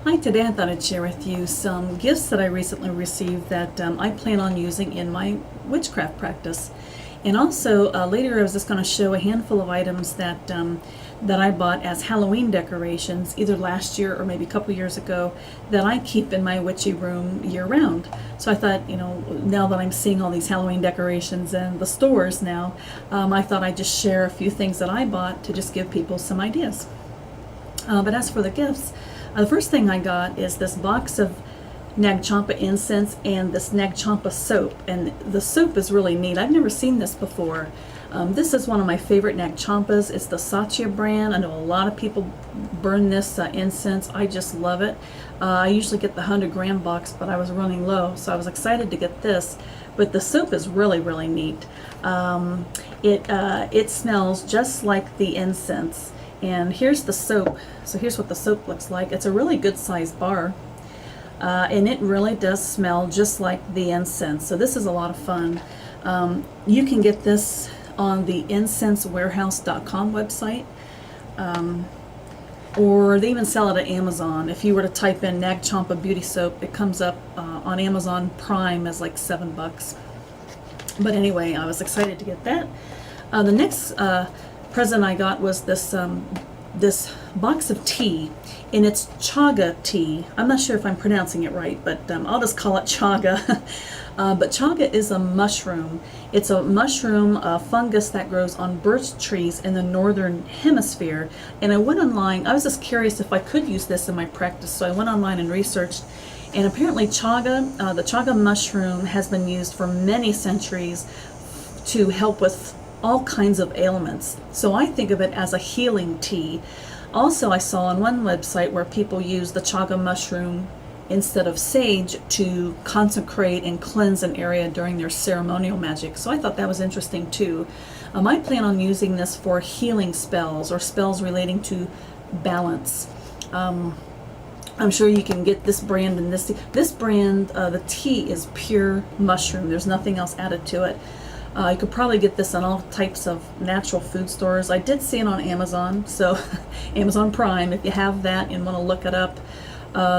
Hi, today I thought I'd share with you some gifts that I recently received that I plan on using in my witchcraft practice. And also later I was just going to show a handful of items that I bought as Halloween decorations either last year or maybe a couple years ago that I keep in my witchy room year round. So I thought, now that I'm seeing all these Halloween decorations in the stores now, I thought I'd just share a few things that I bought to just give people some ideas. But as for the gifts, the first thing I got is this box of Nag Champa incense and this Nag Champa soap. And the soap is really neat. I've never seen this before. This is one of my favorite Nag Champas. It's the Satya brand. I know a lot of people burn this incense. I just love it. I usually get the 100-gram box, but I was running low, so I was excited to get this. But the soap is really, really neat. It smells just like the incense. And here's the soap. So here's what the soap looks like. It's a really good sized bar. And it really does smell just like the incense. So this is a lot of fun. You can get this on the incensewarehouse.com website. Or they even sell it at Amazon. If you were to type in Nag Champa Beauty Soap, it comes up on Amazon Prime as like $7. But anyway, I was excited to get that. The next present I got was this box of tea, and it's chaga tea. I'm not sure if I'm pronouncing it right, but I'll just call it chaga. But chaga is a mushroom. It's a mushroom fungus that grows on birch trees in the northern hemisphere. And I went online. I was just curious if I could use this in my practice, so I went online and researched. And apparently chaga, the chaga mushroom, has been used for many centuries to help with all kinds of ailments. So I think of it as a healing tea. Also, I saw on one website where people use the chaga mushroom instead of sage to consecrate and cleanse an area during their ceremonial magic. So I thought that was interesting too. I plan on using this for healing spells or spells relating to balance. I'm sure you can get this brand and this brand. The tea is pure mushroom. There's nothing else added to it. You could probably get this in all types of natural food stores. I did see it on Amazon, so Amazon Prime, if you have that and want to look it up.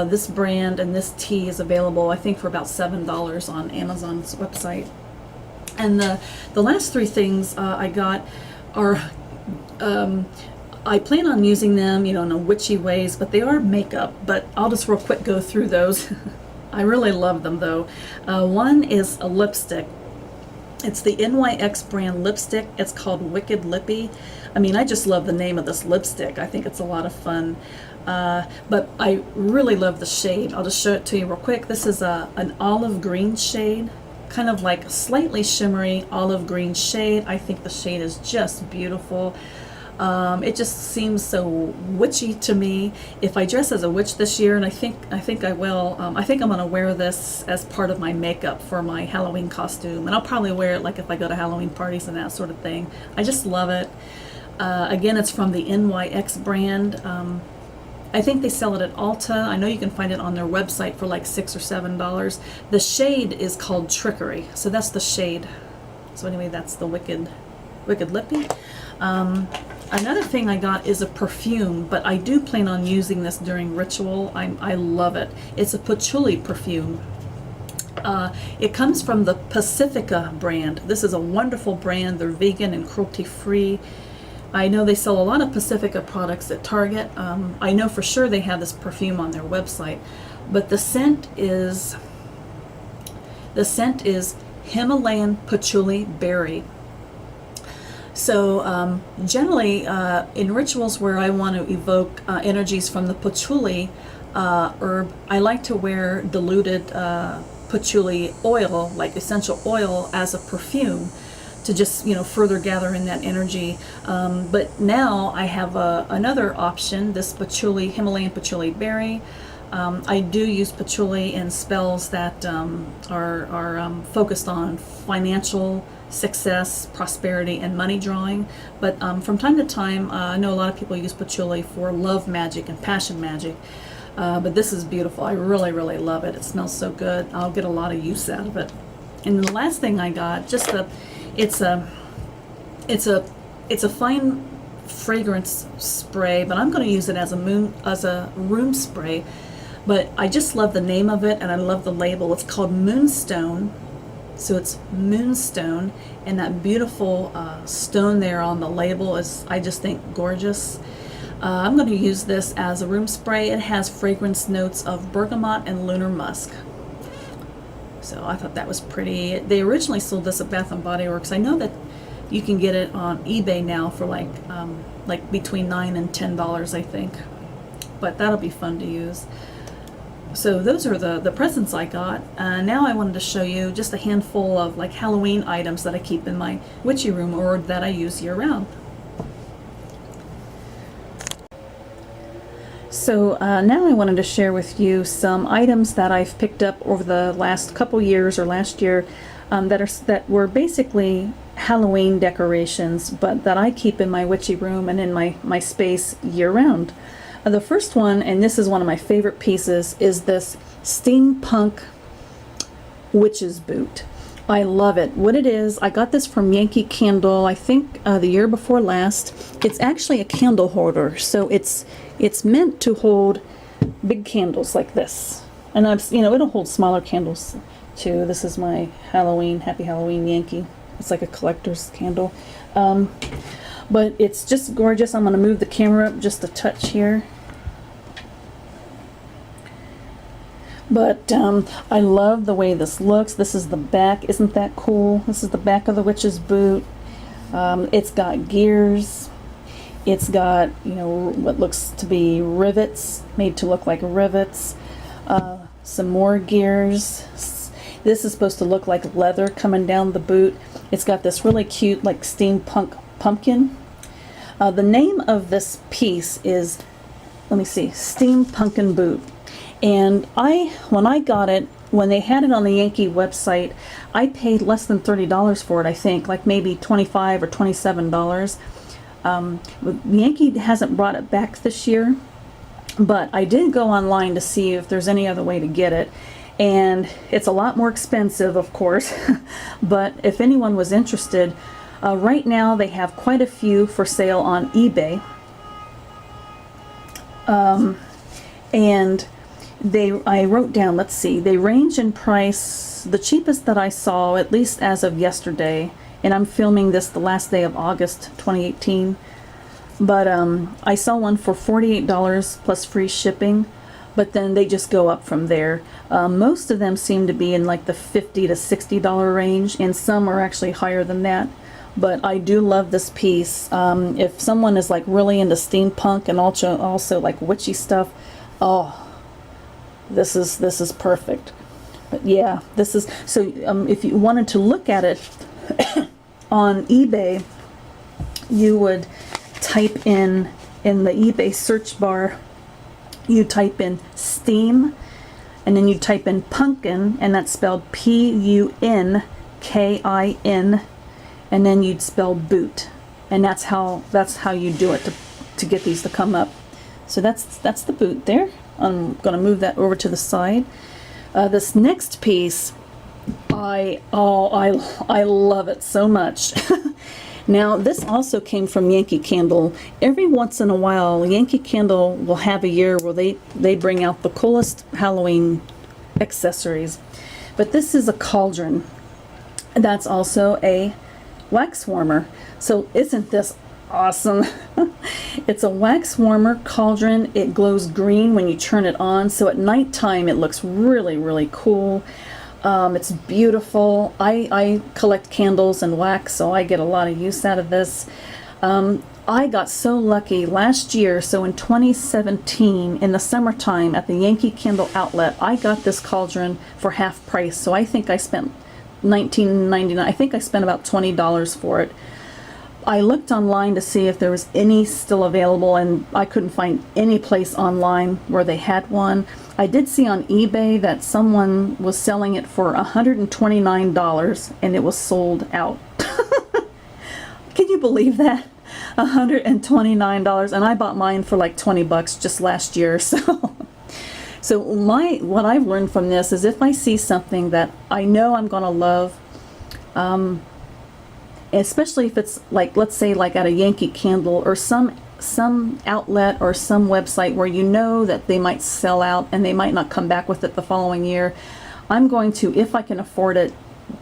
This brand and this tea is available, I think, for about $7 on Amazon's website. And the last three things I got are, I plan on using them, in a witchy ways, but they are makeup. But I'll just real quick go through those. I really love them, though. One is a lipstick. It's the NYX brand lipstick. It's called Wicked Lippy. I just love the name of this lipstick. I think it's a lot of fun. But I really love the shade. I'll just show it to you real quick. This is an olive green shade, kind of like slightly shimmery olive green shade. I think the shade is just beautiful. It just seems so witchy to me. If I dress as a witch this year, and I think I will, I think I'm going to wear this as part of my makeup for my Halloween costume. And I'll probably wear it like if I go to Halloween parties and that sort of thing. I just love it. Again, it's from the NYX brand. I think they sell it at Ulta. I know you can find it on their website for like $6 or $7. The shade is called Trickery. So that's the shade. So anyway, that's the Wicked Lippy. Another thing I got is a perfume, but I do plan on using this during ritual. I love it. It's a patchouli perfume. It comes from the Pacifica brand. This is a wonderful brand. They're vegan and cruelty-free. I know they sell a lot of Pacifica products at Target. I know for sure they have this perfume on their website. But the scent is Himalayan patchouli berry. So generally in rituals where I want to evoke energies from the patchouli herb, I like to wear diluted patchouli oil, like essential oil, as a perfume to just further gather in that energy. But now I have another option, this Himalayan patchouli berry. I do use patchouli in spells that are focused on financial success, prosperity, and money drawing. But from time to time, I know a lot of people use patchouli for love magic and passion magic. But this is beautiful. I really, really love it. It smells so good. I'll get a lot of use out of it. And the last thing I got, it's a fine fragrance spray, but I'm going to use it as a room spray. But I just love the name of it, and I love the label. It's called Moonstone. So it's Moonstone, and that beautiful stone there on the label is, I just think, gorgeous. I'm going to use this as a room spray. It has fragrance notes of bergamot and lunar musk. So I thought that was pretty. They originally sold this at Bath and Body Works. I know that you can get it on eBay now for like between $9 and $10, I think. But that'll be fun to use. So those are the presents I got. Now I wanted to show you just a handful of like Halloween items that I keep in my witchy room or that I use year round. So now I wanted to share with you some items that I've picked up over the last couple years or last year that were basically Halloween decorations, but that I keep in my witchy room and in my space year round. The first one, and this is one of my favorite pieces, is this steampunk witch's boot. I love it. What it is, I got this from Yankee Candle, I think the year before last. It's actually a candle holder, so it's meant to hold big candles like this. And it'll hold smaller candles too. This is my Halloween, Happy Halloween Yankee. It's like a collector's candle. But it's just gorgeous. I'm going to move the camera up just a touch here. But I love the way this looks. This is the back. Isn't that cool? This is the back of the witch's boot. It's got gears. It's got, what looks to be rivets, made to look like rivets. Some more gears. This is supposed to look like leather coming down the boot. It's got this really cute, like steampunk pumpkin. The name of this piece is, let me see, Steampunkin' Boot. And when I got it, when they had it on the Yankee website, I paid less than $30 for it, I think, like maybe $25 or $27. Yankee hasn't brought it back this year, but I did go online to see if there's any other way to get it. And it's a lot more expensive, of course, but if anyone was interested, right now they have quite a few for sale on eBay. And I wrote down, let's see, they range in price. The cheapest that I saw, at least as of yesterday, and I'm filming this the last day of August 2018, but I saw one for $48 plus free shipping, but then they just go up from there. Most of them seem to be in like the $50 to $60 range, and some are actually higher than that. But I do love this piece. If someone is like really into steampunk and also like witchy stuff, oh, this is perfect. But yeah, this is, so if you wanted to look at it on eBay, you would type in the eBay search bar, you type in steam, and then you type in pumpkin, and that's spelled Punkin, and then you'd spell boot, and that's how you do it to get these to come up. So that's the boot there. I'm going to move that over to the side. This next piece, I love it so much. Now, this also came from Yankee Candle. Every once in a while, Yankee Candle will have a year where they bring out the coolest Halloween accessories. But this is a cauldron. That's also a wax warmer. So isn't this awesome? It's a wax warmer cauldron. It glows green when you turn it on, so at nighttime it looks really, really cool. It's beautiful. I collect candles and wax, so I get a lot of use out of this. I got so lucky last year, so in 2017, in the summertime at the Yankee Candle outlet, I got this cauldron for half price, so I think I spent $19.99. I think I spent about $20 for it. I looked online to see if there was any still available, and I couldn't find any place online where they had one. I did see on eBay that someone was selling it for $129, and it was sold out. Can you believe that? $129, and I bought mine for like 20 bucks just last year. So what I've learned from this is if I see something that I know I'm gonna love, especially if it's like, let's say like at a Yankee Candle or some some outlet or some website where you know that they might sell out and they might not come back with it the following year, I'm going to, if I can afford it,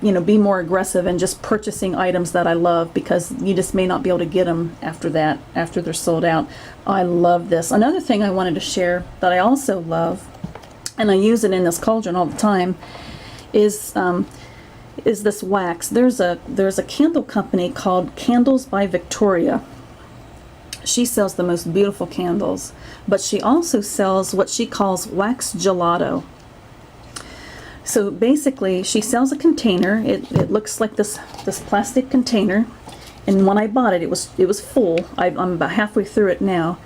you know, be more aggressive and just purchasing items that I love, because you just may not be able to get them after that, after they're sold out. I love this. Another thing I wanted to share that I also love, and I use it in this cauldron all the time, is this wax. There's a candle company called Candles by Victoria. She sells the most beautiful candles, but she also sells what she calls wax gelato. So basically, she sells a container. It looks like this plastic container, and when I bought it, it was full. I'm about halfway through it now,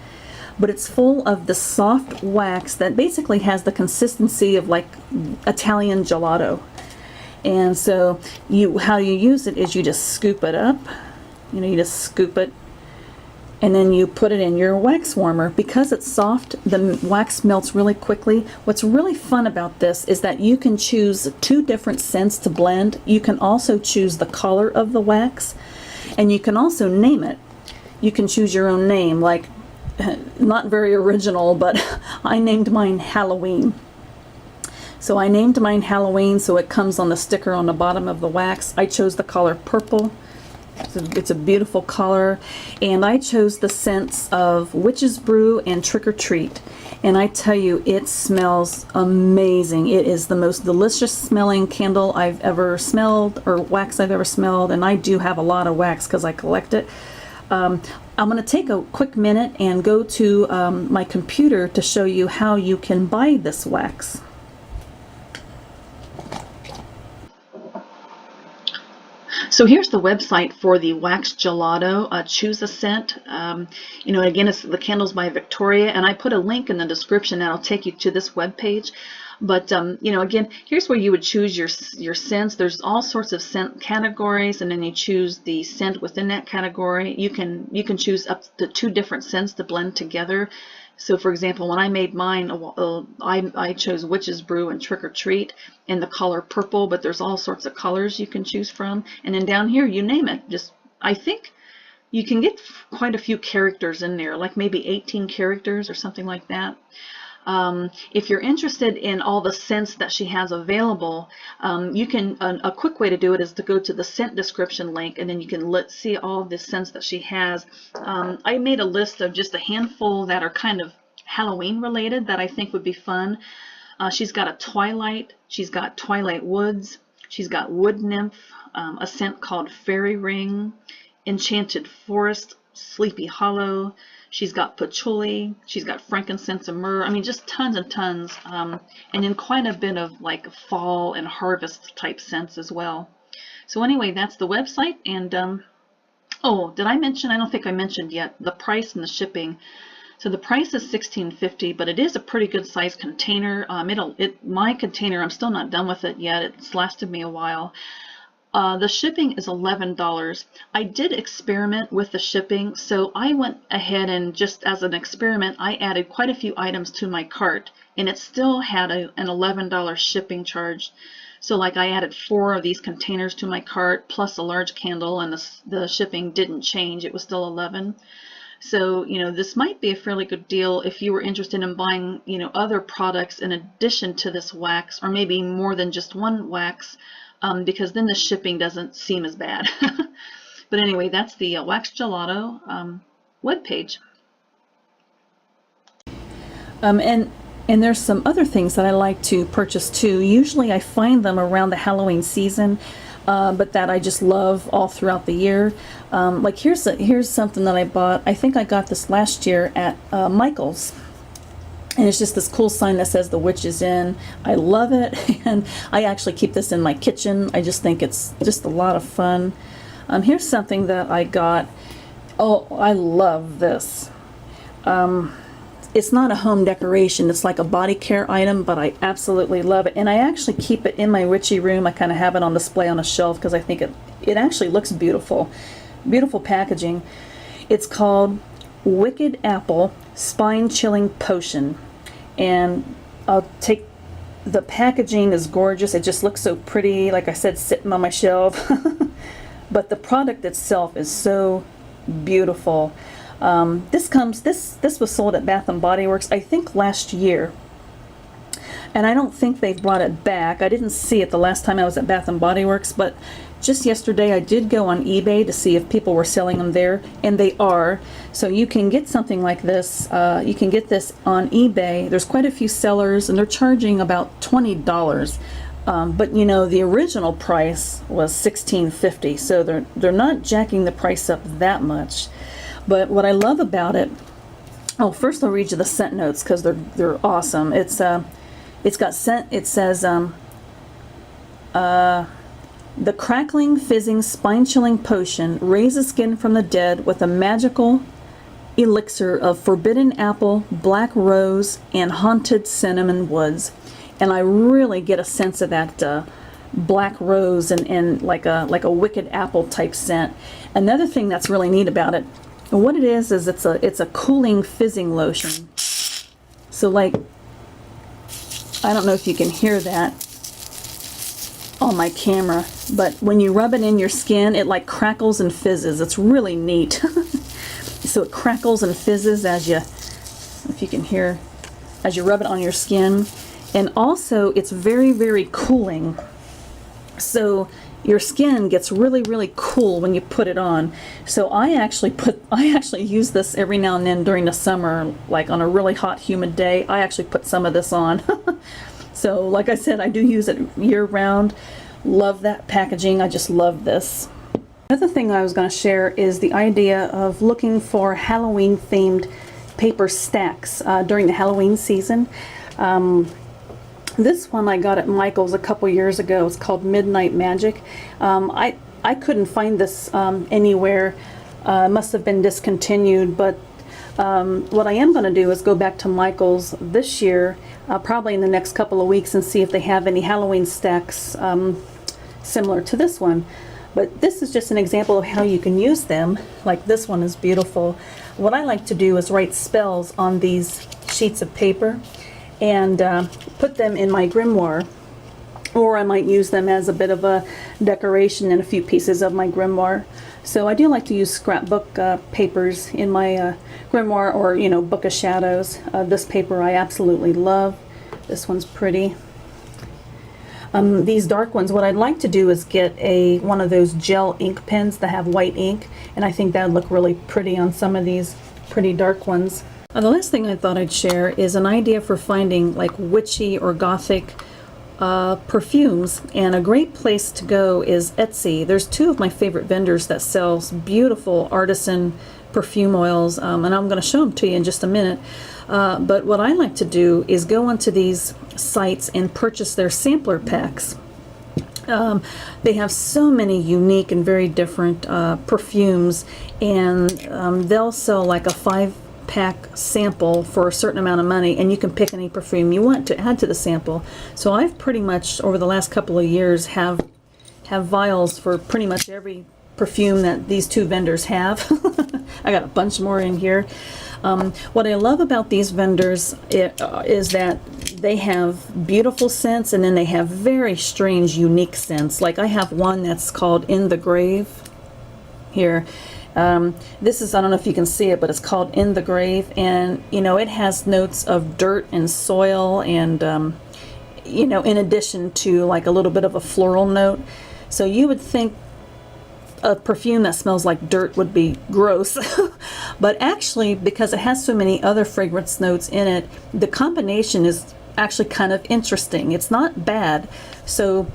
but it's full of the soft wax that basically has the consistency of like Italian gelato. And so how you use it is you just scoop it up. You know, you just scoop it, and then you put it in your wax warmer. Because it's soft, the wax melts really quickly. What's really fun about this is that you can choose 2 different scents to blend. You can also choose the color of the wax, and you can also name it. You can choose your own name, like, not very original, but I named mine Halloween. So I named mine Halloween, so it comes on the sticker on the bottom of the wax. I chose the color purple. It's a beautiful color, and I chose the scents of Witch's Brew and Trick or Treat, and I tell you, it smells amazing. It is the most delicious smelling candle I've ever smelled, or wax I've ever smelled, and I do have a lot of wax because I collect it. I'm going to take a quick minute and go to my computer to show you how you can buy this wax. So here's the website for the wax gelato. Choose a scent. You know, again, it's the Candles by Victoria, and I put a link in the description that'll take you to this web page. But you know, again, here's where you would choose your scents. There's all sorts of scent categories, and then you choose the scent within that category. You can choose up to 2 different scents to blend together. So for example, when I made mine, I chose Witch's Brew and Trick or Treat in the color purple, but there's all sorts of colors you can choose from. And then down here, you name it. Just, I think you can get quite a few characters in there, like maybe 18 characters or something like that. If you're interested in all the scents that she has available, you can, a quick way to do it is to go to the scent description link, and then you can see all the scents that she has. I made a list of just a handful that are kind of Halloween related that I think would be fun. She's got a Twilight, she's got Twilight Woods, she's got Wood Nymph, a scent called Fairy Ring, Enchanted Forest, Sleepy Hollow. She's got patchouli, she's got frankincense and myrrh. I mean, just tons and tons, and then quite a bit of like fall and harvest type scents as well. So anyway, that's the website. And oh, did I mention? I don't think I mentioned yet the price and the shipping. So the price is $16.50, but it is a pretty good size container. My container, I'm still not done with it yet. It's lasted me a while. The shipping is $11. I did experiment with the shipping, so I went ahead and just as an experiment, I added quite a few items to my cart, and it still had an $11 shipping charge. So like I added 4 of these containers to my cart, plus a large candle, and the shipping didn't change. It was still $11. So, you know, this might be a fairly good deal if you were interested in buying, you know, other products in addition to this wax, or maybe more than just one wax. Because then the shipping doesn't seem as bad. But anyway, that's the Wax Gelato webpage. And there's some other things that I like to purchase too. Usually I find them around the Halloween season, but that I just love all throughout the year. Like here's something that I bought. I think I got this last year at Michael's. And it's just this cool sign that says the witch is in. I love it, and I actually keep this in my kitchen. I just think it's just a lot of fun. Here's something that I got. Oh, I love this. It's not a home decoration. It's like a body care item, but I absolutely love it. And I actually keep it in my witchy room. I kind of have it on display on a shelf because I think it actually looks beautiful. Beautiful packaging. It's called Wicked Apple Spine Chilling Potion, and I'll take, the packaging is gorgeous. It just looks so pretty, like I said, sitting on my shelf. But the product itself is so beautiful. This was sold at Bath and Body Works, I think last year. And I don't think they've brought it back. I didn't see it the last time I was at Bath and Body Works, but just yesterday I did go on eBay to see if people were selling them there, and they are. So you can get something like this. You can get this on eBay. There's quite a few sellers, and they're charging about $20. But you know, the original price was $16.50, so they're not jacking the price up that much. But what I love about it, oh, first I'll read you the scent notes because they're awesome. It's got scent. It says the crackling, fizzing, spine-chilling potion raises skin from the dead with a magical elixir of forbidden apple, black rose, and haunted cinnamon woods. And I really get a sense of that black rose and like a wicked apple type scent. Another thing that's really neat about it, what it is it's a cooling fizzing lotion. So like, I don't know if you can hear that on my camera, but when you rub it in your skin, it like crackles and fizzes. It's really neat. So it crackles and fizzes as you, if you can hear, as you rub it on your skin. And also it's very, very cooling. So your skin gets really, really cool when you put it on. So I actually use this every now and then during the summer, like on a really hot, humid day. I actually put some of this on. So like I said, I do use it year round. Love that packaging. I just love this. Another thing I was going to share is the idea of looking for Halloween themed paper stacks during the Halloween season. This one I got at Michael's a couple years ago. It's called Midnight Magic. I couldn't find this anywhere. It must have been discontinued, but what I am going to do is go back to Michael's this year, probably in the next couple of weeks, and see if they have any Halloween stacks similar to this one. But this is just an example of how you can use them. Like this one is beautiful. What I like to do is write spells on these sheets of paper and put them in my grimoire, or I might use them as a bit of a decoration in a few pieces of my grimoire. So I do like to use scrapbook papers in my grimoire, or you know, Book of Shadows. This paper I absolutely love. This one's pretty. These dark ones, what I'd like to do is get one of those gel ink pens that have white ink, and I think that would look really pretty on some of these pretty dark ones. The last thing I thought I'd share is an idea for finding like witchy or gothic perfumes, and a great place to go is Etsy. There's two of my favorite vendors that sells beautiful artisan perfume oils, and I'm going to show them to you in just a minute. But what I like to do is go onto these sites and purchase their sampler packs. They have so many unique and very different perfumes, and they'll sell like a 5-pack sample for a certain amount of money, and you can pick any perfume you want to add to the sample. So I've pretty much over the last couple of years have vials for pretty much every perfume that these two vendors have. I got a bunch more in here. What I love about these vendors is that they have beautiful scents, and then they have very strange, unique scents. Like I have one that's called In the Grave here. This is, I don't know if you can see it, but it's called In the Grave, and you know, it has notes of dirt and soil, and you know, in addition to like a little bit of a floral note. So you would think a perfume that smells like dirt would be gross, but actually, because it has so many other fragrance notes in it, the combination is actually kind of interesting. It's not bad. So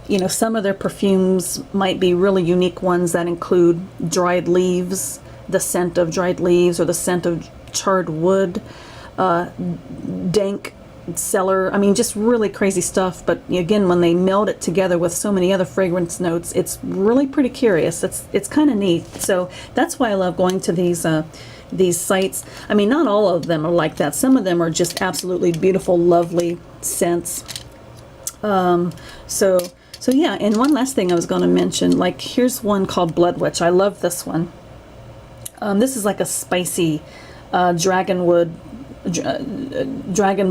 you know, some of their perfumes might be really unique ones that include dried leaves, the scent of dried leaves, or the scent of charred wood, dank cellar. I mean, just really crazy stuff. But again, when they meld it together with so many other fragrance notes, it's really pretty curious. It's kind of neat. So that's why I love going to these sites. I mean, not all of them are like that. Some of them are just absolutely beautiful, lovely scents. So yeah, and one last thing I was going to mention, like here's one called Blood Witch. I love this one. This is like a spicy dragon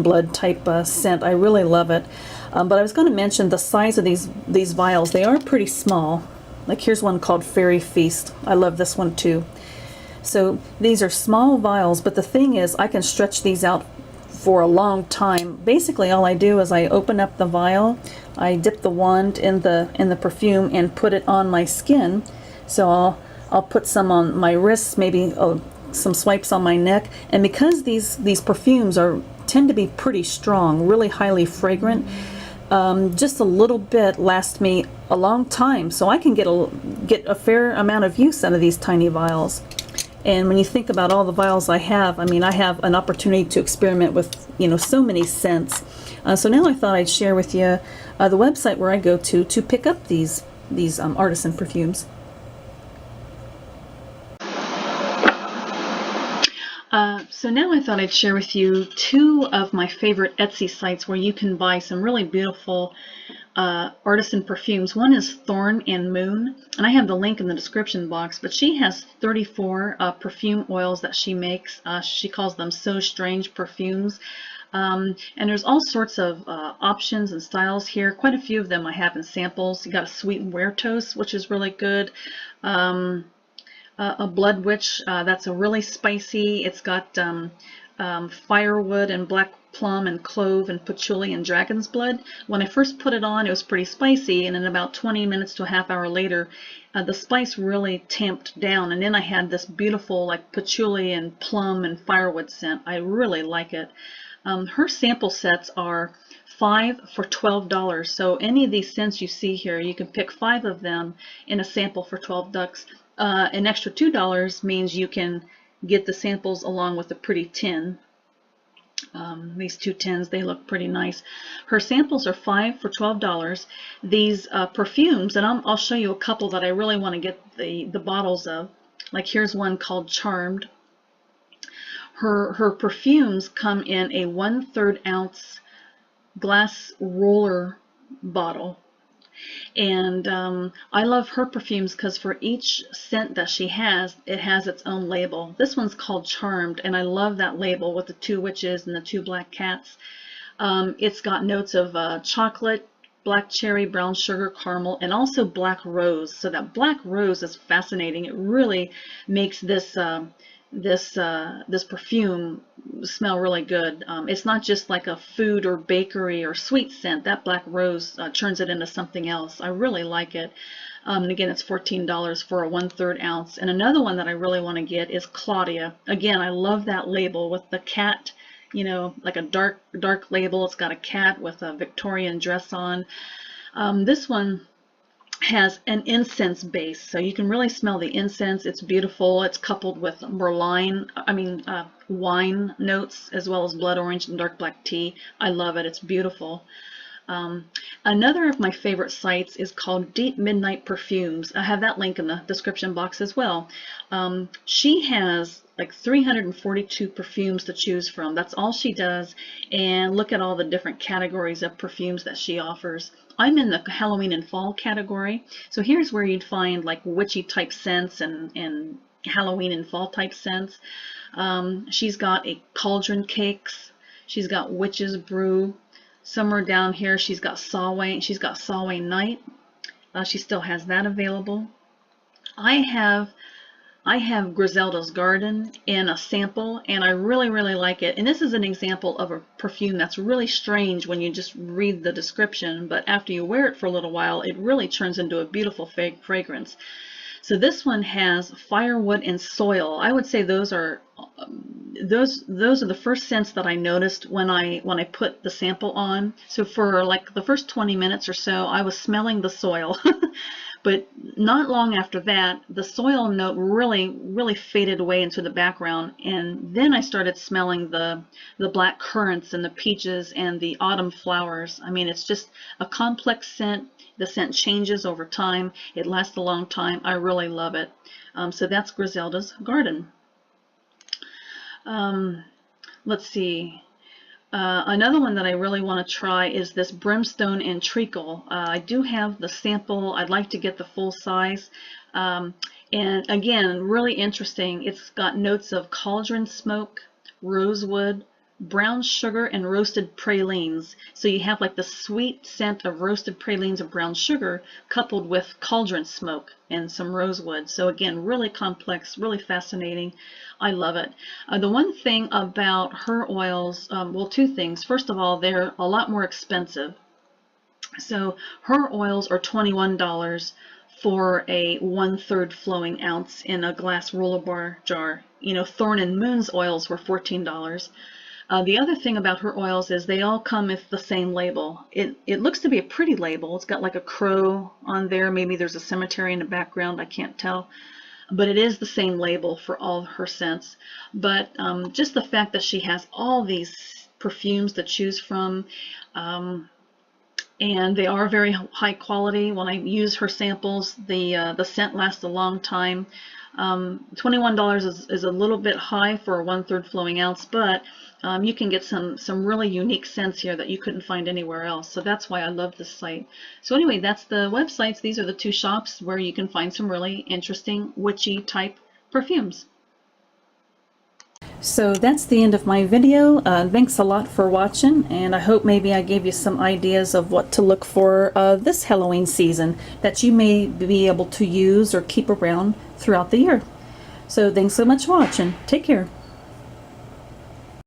blood type scent. I really love it. But I was going to mention the size of these vials. They are pretty small. Like here's one called Fairy Feast. I love this one too. So these are small vials, but the thing is I can stretch these out for a long time. Basically all I do is I open up the vial, I dip the wand in the perfume and put it on my skin. So I'll put some on my wrists, maybe some swipes on my neck, and because these perfumes tend to be pretty strong, really highly fragrant, just a little bit lasts me a long time, so I can get a fair amount of use out of these tiny vials. And when you think about all the vials I have, I mean, I have an opportunity to experiment with, you know, so many scents. So now I thought I'd share with you the website where I go to pick up these Artisan perfumes. So now I thought I'd share with you two of my favorite Etsy sites where you can buy some really beautiful Artisan perfumes. One is Thorn and Moon, and I have the link in the description box, but she has 34 perfume oils that she makes. She calls them So Strange perfumes. And there's all sorts of options and styles here. Quite a few of them I have in samples. You got a Sweet Huertos, which is really good. A Blood Witch, that's a really spicy. It's got firewood and black plum and clove and patchouli and dragon's blood. When I first put it on, it was pretty spicy, and then about 20 minutes to a half hour later, the spice really tamped down, and then I had this beautiful like patchouli and plum and firewood scent. I really like it. Her sample sets are 5 for $12. So any of these scents you see here, you can pick 5 of them in a sample for $12. An extra $2 means you can get the samples along with a pretty tin. These 2 tins, they look pretty nice. Her samples are 5 for $12. These perfumes, and I'll show you a couple that I really want to get the bottles of. Like here's one called Charmed. Her perfumes come in a 1/3 ounce glass roller bottle. And I love her perfumes because for each scent that she has, it has its own label. This one's called Charmed, and I love that label with the 2 witches and the 2 black cats. It's got notes of chocolate, black cherry, brown sugar, caramel, and also black rose. So that black rose is fascinating. It really makes this this perfume smell really good. It's not just like a food or bakery or sweet scent. That black rose turns it into something else. I really like it. And again, it's $14 for a 1/3 ounce. And another one that I really want to get is Claudia. Again, I love that label with the cat, you know, like a dark label. It's got a cat with a Victorian dress on. This one has an incense base, so you can really smell the incense. It's beautiful. It's coupled with wine notes, as well as blood orange and dark black tea. I love it. It's beautiful. Another of my favorite sites is called Deep Midnight Perfumes. I have that link in the description box as well. She has like 342 perfumes to choose from. That's all she does. And look at all the different categories of perfumes that she offers. I'm in the Halloween and fall category. So here's where you'd find like witchy type scents and Halloween and fall type scents. She's got a cauldron cakes. She's got witch's brew. Somewhere down here she's got Samhain. She's got Samhain night. She still has that available. I have Griselda's Garden in a sample, and I really like it. And this is an example of a perfume that's really strange when you just read the description, but after you wear it for a little while, it really turns into a beautiful fragrance. So this one has firewood and soil. I would say those are the first scents that I noticed when I put the sample on. So for like the first 20 minutes or so, I was smelling the soil. But not long after that, the soil note really faded away into the background, and then I started smelling the black currants and the peaches and the autumn flowers. I mean, it's just a complex scent. The scent changes over time. It lasts a long time. I really love it. So that's Griselda's Garden. Let's see. Another one that I really want to try is this Brimstone and Treacle. I do have the sample. I'd like to get the full size. And again, really interesting. It's got notes of cauldron smoke, rosewood, brown sugar and roasted pralines. So you have like the sweet scent of roasted pralines and brown sugar coupled with cauldron smoke and some rosewood. So again, really complex, really fascinating. I love it. The one thing about her oils, well, two things. First of all, they're a lot more expensive. So her oils are $21 for a 1/3 flowing ounce in a glass roller bar jar. You know, Thorn and Moon's oils were $14. The other thing about her oils is they all come with the same label. It looks to be a pretty label. It's got like a crow on there. Maybe there's a cemetery in the background. I can't tell. But it is the same label for all her scents. But just the fact that she has all these perfumes to choose from, and they are very high quality. When I use her samples, the scent lasts a long time. $21 is a little bit high for a 1/3 flowing ounce, but you can get some really unique scents here that you couldn't find anywhere else. So that's why I love this site. So anyway, that's the websites. These are the two shops where you can find some really interesting witchy type perfumes. So that's the end of my video. Thanks a lot for watching, and I hope maybe I gave you some ideas of what to look for this Halloween season that you may be able to use or keep around throughout the year. So thanks so much for watching. Take care.